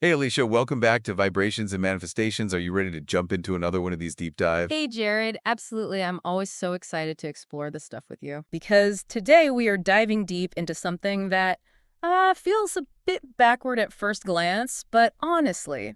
Hey, Alicia, welcome back to Vibrations and Manifestations. Are you ready to jump into another one of these deep dives? Hey, Jared. Absolutely. I'm always so excited to explore this stuff with you because today we are diving deep into something that feels a bit backward at first glance, but honestly,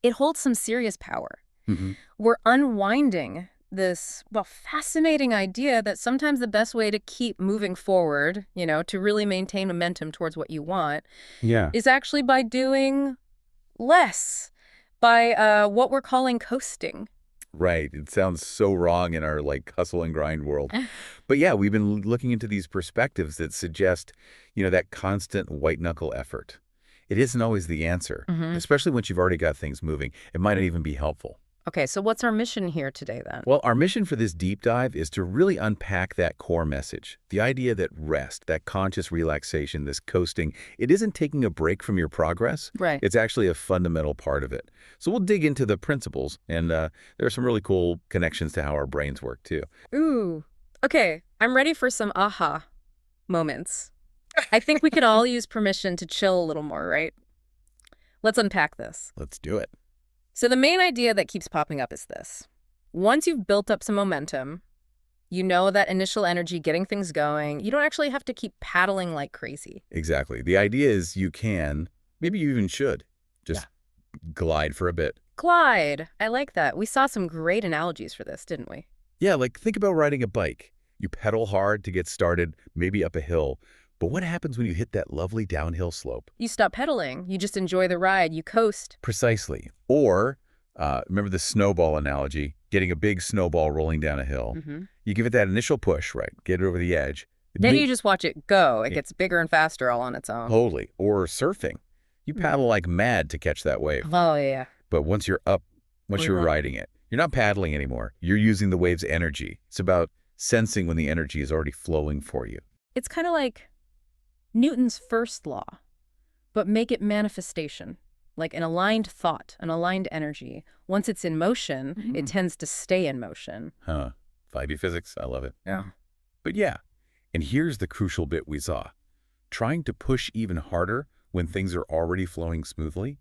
it holds some serious power. Hmm. We're unwinding this, well, fascinating idea that sometimes the best way to keep moving forward, to really maintain momentum towards what you want, Yeah. is actually by doing less, by what we're calling coasting. Right. It sounds so wrong in our hustle and grind world. But yeah, we've been looking into these perspectives that suggest, that constant white knuckle effort. It isn't always the answer, hmm especially once you've already got things moving. It might not even be helpful. Okay, so what's our mission here today then? Well, our mission for this deep dive is to really unpack that core message. The idea that rest, that conscious relaxation, this coasting, it isn't taking a break from your progress. Right. It's actually a fundamental part of it. So we'll dig into the principles, and there are some really cool connections to how our brains work, too. Ooh. Okay, I'm ready for some aha moments. I think we could all use permission to chill a little more, right? Let's unpack this. Let's do it. So the main idea that keeps popping up is this. Once you've built up some momentum, you know that initial energy getting things going, you don't actually have to keep paddling like crazy. Exactly. The idea is you can, maybe you even should, Yeah. just glide for a bit. Glide. I like that. We saw some great analogies for this, didn't we? Yeah, think about riding a bike. You pedal hard to get started, maybe up a hill. But what happens when you hit that lovely downhill slope? You stop pedaling, you just enjoy the ride, you coast. Precisely. Or, remember the snowball analogy, getting a big snowball rolling down a hill. hmm You give it that initial push, right? Get it over the edge. Then you just watch it go. It Yeah, gets bigger and faster all on its own. totally. Or surfing. You paddle like mad to catch that wave. Oh, yeah. But once you're up, once you're Mhm. riding it, you're not paddling anymore. You're using the wave's energy. It's about sensing when the energy is already flowing for you. It's kind of like Newton's first law, but make it manifestation, like an aligned thought, an aligned energy. Once it's in motion, it tends to stay in motion. Huh. 5D physics. I love it. Yeah. But yeah, and here's the crucial bit we saw. Trying to push even harder when things are already flowing smoothly,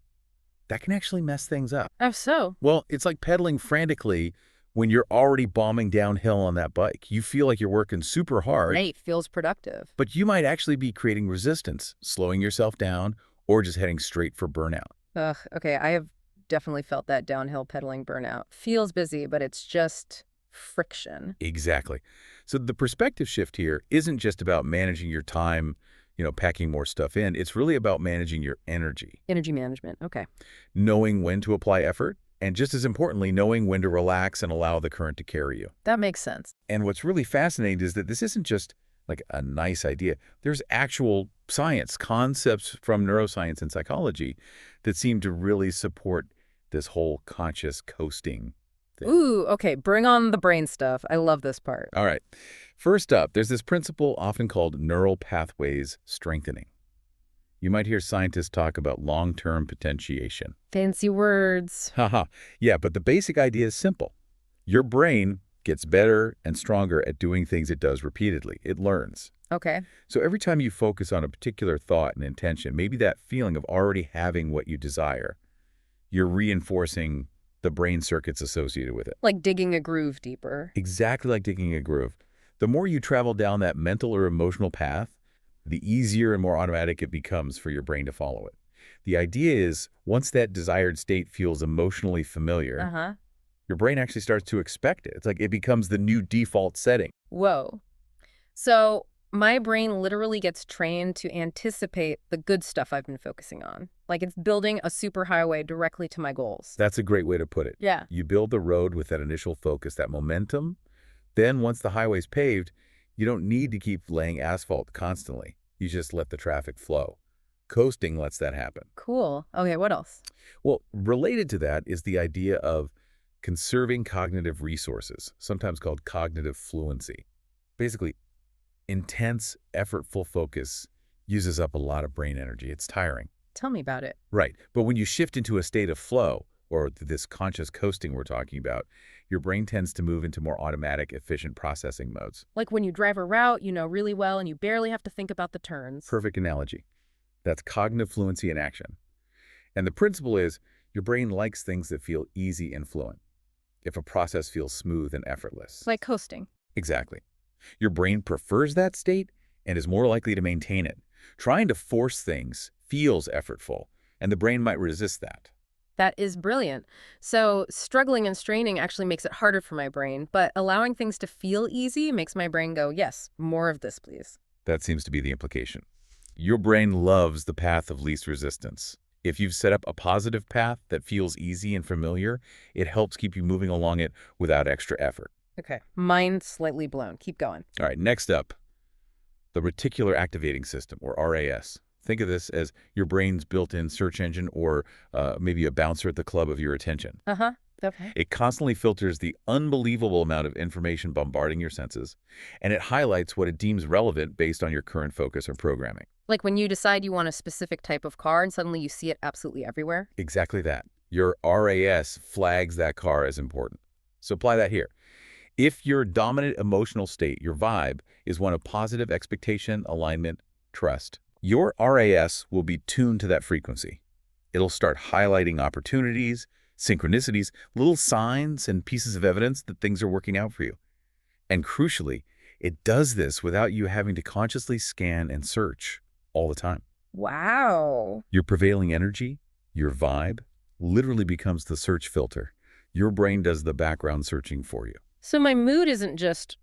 that can actually mess things up. Oh, so? Well, it's like pedaling frantically when you're already bombing downhill on that bike. You feel like you're working super hard, Great, feels productive. but you might actually be creating resistance, slowing yourself down, or just heading straight for burnout. Ugh, okay, I have definitely felt that downhill pedaling burnout. Feels busy, but it's just friction. Exactly. So the perspective shift here isn't just about managing your time, packing more stuff in. It's really about managing your energy, Energy management, okay. knowing when to apply effort, and just as importantly, knowing when to relax and allow the current to carry you. That makes sense. And what's really fascinating is that this isn't just like a nice idea. There's actual science, concepts from neuroscience and psychology that seem to really support this whole conscious coasting thing. Ooh, okay, bring on the brain stuff. I love this part. All right. First up, there's this principle often called neural pathways strengthening. You might hear scientists talk about long-term potentiation. Fancy words. Haha. Yeah, but the basic idea is simple. Your brain gets better and stronger at doing things it does repeatedly. It learns. Okay. So every time you focus on a particular thought and intention, maybe that feeling of already having what you desire, you're reinforcing the brain circuits associated with it. Like digging a groove deeper. Exactly like digging a groove. The more you travel down that mental or emotional path, the easier and more automatic it becomes for your brain to follow it. The idea is, once that desired state feels emotionally familiar, Uh-huh. your brain actually starts to expect it. It's like it becomes the new default setting. Whoa. So my brain literally gets trained to anticipate the good stuff I've been focusing on. Like it's building a superhighway directly to my goals. That's a great way to put it. Yeah. You build the road with that initial focus, that momentum. Then once the highway's paved, you don't need to keep laying asphalt constantly. You just let the traffic flow. Coasting lets that happen. Cool. Okay, what else? Well, related to that is the idea of conserving cognitive resources, sometimes called cognitive fluency. Basically, intense, effortful focus uses up a lot of brain energy. It's tiring. Tell me about it. Right. But when you shift into a state of flow, or this conscious coasting we're talking about, your brain tends to move into more automatic, efficient processing modes. Like when you drive a route you know really well and you barely have to think about the turns. Perfect analogy. That's cognitive fluency in action. And the principle is your brain likes things that feel easy and fluent, if a process feels smooth and effortless. Like coasting. Exactly. Your brain prefers that state and is more likely to maintain it. Trying to force things feels effortful, and the brain might resist that. That is brilliant. So struggling and straining actually makes it harder for my brain, but allowing things to feel easy makes my brain go, yes, more of this, please. That seems to be the implication. Your brain loves the path of least resistance. If you've set up a positive path that feels easy and familiar, it helps keep you moving along it without extra effort. Okay, mind slightly blown. Keep going. All right, next up, the Reticular Activating System, or RAS. Think of this as your brain's built-in search engine or maybe a bouncer at the club of your attention. Uh-huh. Okay. It constantly filters the unbelievable amount of information bombarding your senses, and it highlights what it deems relevant based on your current focus or programming. Like when you decide you want a specific type of car and suddenly you see it absolutely everywhere? Exactly that. Your RAS flags that car as important. So apply that here. If your dominant emotional state, your vibe, is one of positive expectation, alignment, trust, your RAS will be tuned to that frequency. It'll start highlighting opportunities, synchronicities, little signs and pieces of evidence that things are working out for you. And crucially, it does this without you having to consciously scan and search all the time. Wow. Your prevailing energy, your vibe, literally becomes the search filter. Your brain does the background searching for you. So my mood isn't just,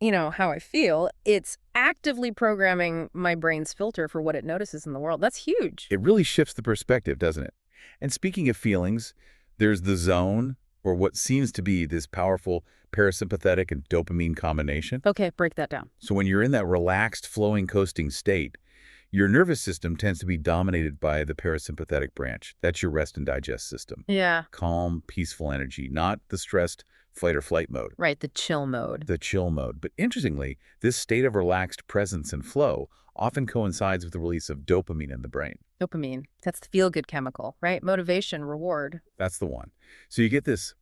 how I feel. It's actively programming my brain's filter for what it notices in the world. That's huge. It really shifts the perspective, doesn't it? And speaking of feelings, there's the zone, or what seems to be this powerful parasympathetic and dopamine combination. Okay, break that down. So when you're in that relaxed, flowing, coasting state, your nervous system tends to be dominated by the parasympathetic branch. That's your rest and digest system. Yeah. Calm, peaceful energy, not the stressed fight or flight mode. Right, the chill mode. The chill mode. But interestingly, this state of relaxed presence and flow often coincides with the release of dopamine in the brain. Dopamine. That's the feel-good chemical, right? Motivation, reward. That's the one. So you get this,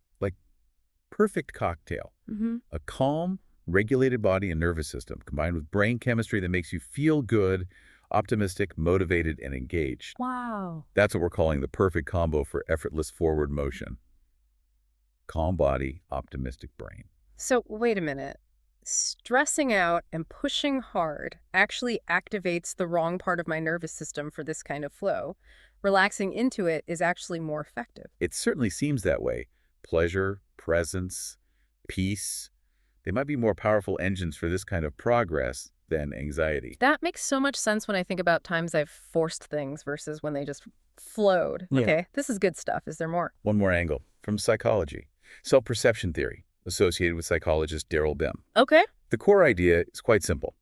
perfect cocktail. A calm, regulated body and nervous system combined with brain chemistry that makes you feel good, optimistic, motivated, and engaged. Wow. That's what we're calling the perfect combo for effortless forward motion. Calm body, optimistic brain. So wait a minute. Stressing out and pushing hard actually activates the wrong part of my nervous system for this kind of flow. Relaxing into it is actually more effective. It certainly seems that way. Pleasure, presence, peace, they might be more powerful engines for this kind of progress than anxiety. That makes so much sense when I think about times I've forced things versus when they just flowed. Yeah. Okay, this is good stuff. Is there more? One more angle from psychology. Self-perception theory, associated with psychologist Daryl Bem. Okay. The core idea is quite simple.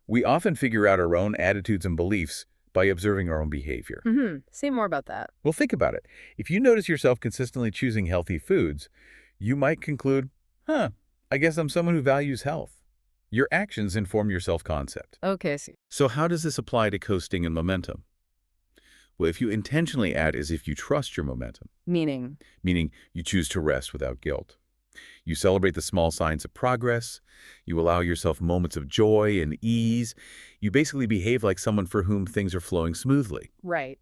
We often figure out our own attitudes and beliefs by observing our own behavior. Say more about that. Well, think about it. If you notice yourself consistently choosing healthy foods, you might conclude, I guess I'm someone who values health. Your actions inform your self-concept. Okay, see. So how does this apply to coasting and momentum? Well, if you intentionally act as if you trust your momentum, Meaning? meaning you choose to rest without guilt. You celebrate the small signs of progress. You allow yourself moments of joy and ease. You basically behave like someone for whom things are flowing smoothly. Right.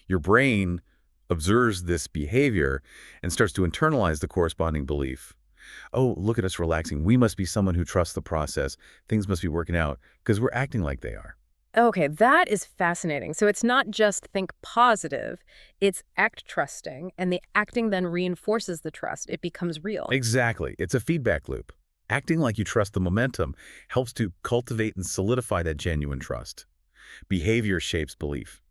Your brain observes this behavior and starts to internalize the corresponding belief. Oh, look at us relaxing. We must be someone who trusts the process. Things must be working out because we're acting like they are. Okay, that is fascinating. So it's not just think positive, it's act trusting, and the acting then reinforces the trust. It becomes real. Exactly. It's a feedback loop. Acting like you trust the momentum helps to cultivate and solidify that genuine trust. Behavior shapes belief.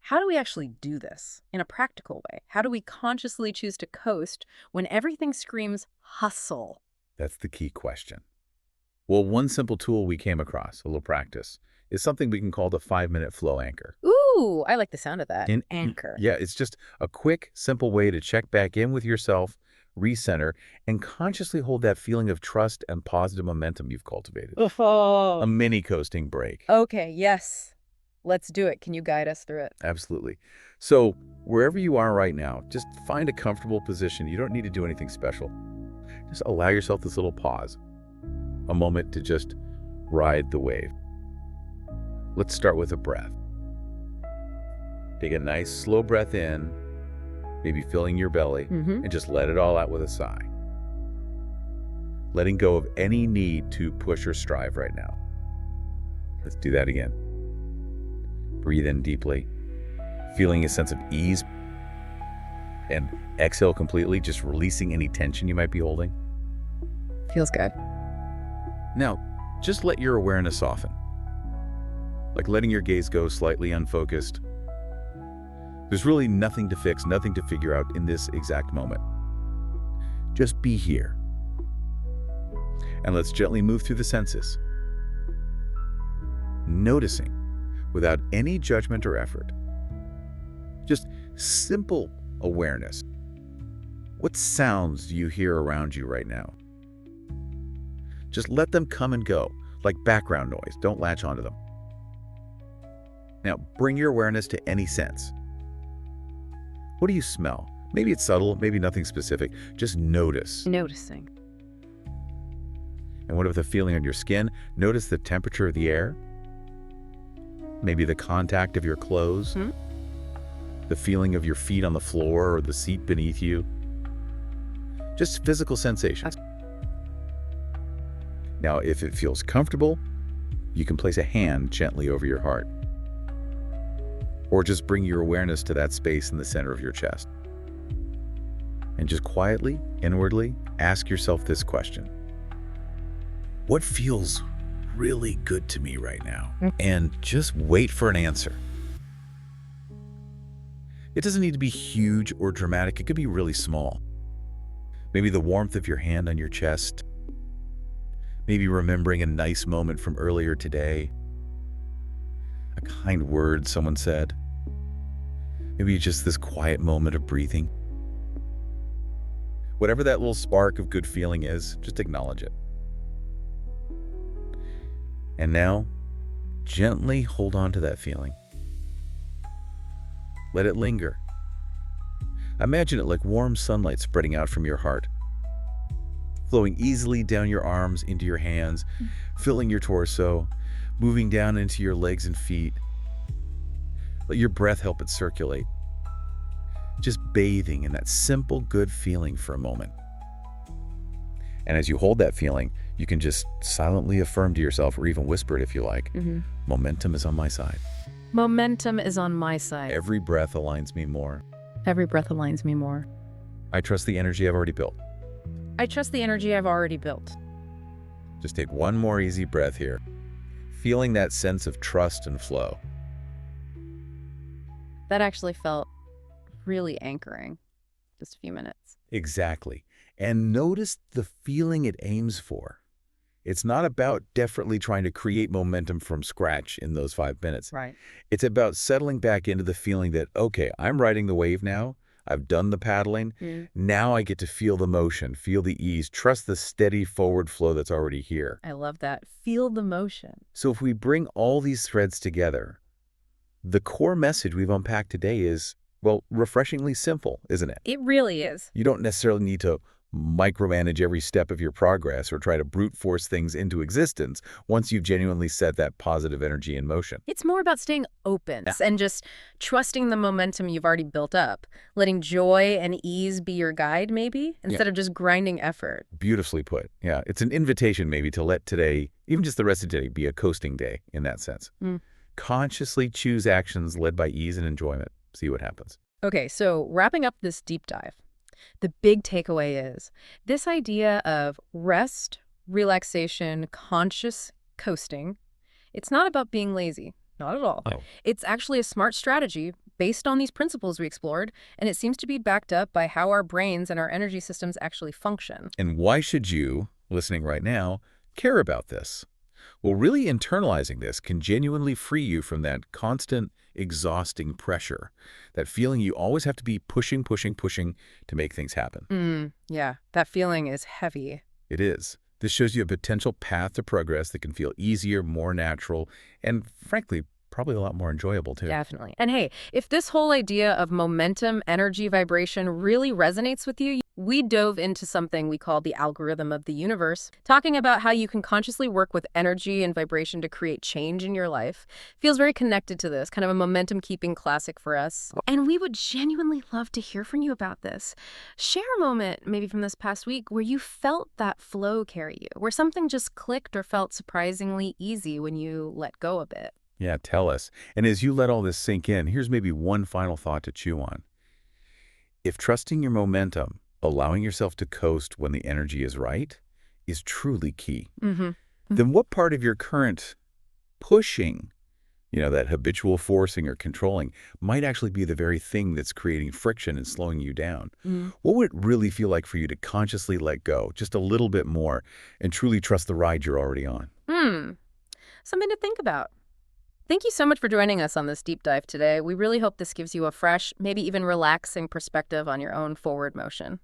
How do we actually do this in a practical way? How do we consciously choose to coast when everything screams hustle? That's the key question. Well, one simple tool we came across, a little practice, is something we can call the 5-minute flow anchor. Ooh, I like the sound of that. An anchor. Yeah, it's just a quick, simple way to check back in with yourself, recenter, and consciously hold that feeling of trust and positive momentum you've cultivated. A mini coasting break. Okay, yes. Let's do it. Can you guide us through it? Absolutely. So wherever you are right now, just find a comfortable position. You don't need to do anything special. Just allow yourself this little pause, a moment to just ride the wave. Let's start with a breath. Take a nice slow breath in, maybe filling your belly, and just let it all out with a sigh. Letting go of any need to push or strive right now. Let's do that again. Breathe in deeply, feeling a sense of ease, and exhale completely, just releasing any tension you might be holding. Feels good. Now, just let your awareness soften, like letting your gaze go slightly unfocused. There's really nothing to fix, nothing to figure out in this exact moment. Just be here. And let's gently move through the senses, noticing without any judgment or effort. Just simple awareness. What sounds do you hear around you right now? Just let them come and go, like background noise. Don't latch onto them. Now, bring your awareness to any sense. What do you smell? Maybe it's subtle, maybe nothing specific. Just notice. Noticing. And what about the feeling on your skin? Notice the temperature of the air. Maybe the contact of your clothes. The feeling of your feet on the floor or the seat beneath you. Just physical sensations. Now, if it feels comfortable, you can place a hand gently over your heart. Or just bring your awareness to that space in the center of your chest. And just quietly, inwardly, ask yourself this question. What feels really good to me right now? And just wait for an answer. It doesn't need to be huge or dramatic. It could be really small. Maybe the warmth of your hand on your chest. Maybe remembering a nice moment from earlier today. A kind word someone said. Maybe just this quiet moment of breathing. Whatever that little spark of good feeling is, just acknowledge it. And now, gently hold on to that feeling. Let it linger. Imagine it like warm sunlight spreading out from your heart, flowing easily down your arms into your hands, filling your torso, moving down into your legs and feet. Let your breath help it circulate. Just bathing in that simple, good feeling for a moment. And as you hold that feeling, you can just silently affirm to yourself, or even whisper it if you like, momentum is on my side. Momentum is on my side. Every breath aligns me more. Every breath aligns me more. I trust the energy I've already built. I trust the energy I've already built. Just take one more easy breath here, feeling that sense of trust and flow. That actually felt really anchoring. Just a few minutes. Exactly. And notice the feeling it aims for. It's not about desperately trying to create momentum from scratch in those 5 minutes. Right. It's about settling back into the feeling that, okay, I'm riding the wave now. I've done the paddling. Now I get to feel the motion, feel the ease, trust the steady forward flow that's already here. I love that. Feel the motion. So if we bring all these threads together, the core message we've unpacked today is, well, refreshingly simple, isn't it? It really is. You don't necessarily need to micromanage every step of your progress or try to brute force things into existence once you've genuinely set that positive energy in motion. It's more about staying open and just trusting the momentum you've already built up, letting joy and ease be your guide maybe, instead of just grinding effort. Beautifully put. Yeah, it's an invitation maybe to let today, even just the rest of today, be a coasting day in that sense. Consciously choose actions led by ease and enjoyment. See what happens. Okay, so wrapping up this deep dive, the big takeaway is this idea of rest, relaxation, conscious coasting. It's not about being lazy. Not at all. It's actually a smart strategy based on these principles we explored, and it seems to be backed up by how our brains and our energy systems actually function. And why should you, listening right now, care about this? Well, really internalizing this can genuinely free you from that constant, exhausting pressure, that feeling you always have to be pushing to make things happen. Yeah, that feeling is heavy. It is. This shows you a potential path to progress that can feel easier, more natural, and frankly, probably a lot more enjoyable too. Definitely. And hey, if this whole idea of momentum, energy, vibration really resonates with you, we dove into something we call the algorithm of the universe, talking about how you can consciously work with energy and vibration to create change in your life. Feels very connected to this, kind of a momentum-keeping classic for us. And we would genuinely love to hear from you about this. Share a moment, maybe from this past week, where you felt that flow carry you, where something just clicked or felt surprisingly easy when you let go a bit. Yeah, tell us. And as you let all this sink in, here's maybe one final thought to chew on. If trusting your momentum, allowing yourself to coast when the energy is right, is truly key, then what part of your current pushing, that habitual forcing or controlling, might actually be the very thing that's creating friction and slowing you down? What would it really feel like for you to consciously let go just a little bit more and truly trust the ride you're already on? Something to think about. Thank you so much for joining us on this deep dive today. We really hope this gives you a fresh, maybe even relaxing perspective on your own forward motion.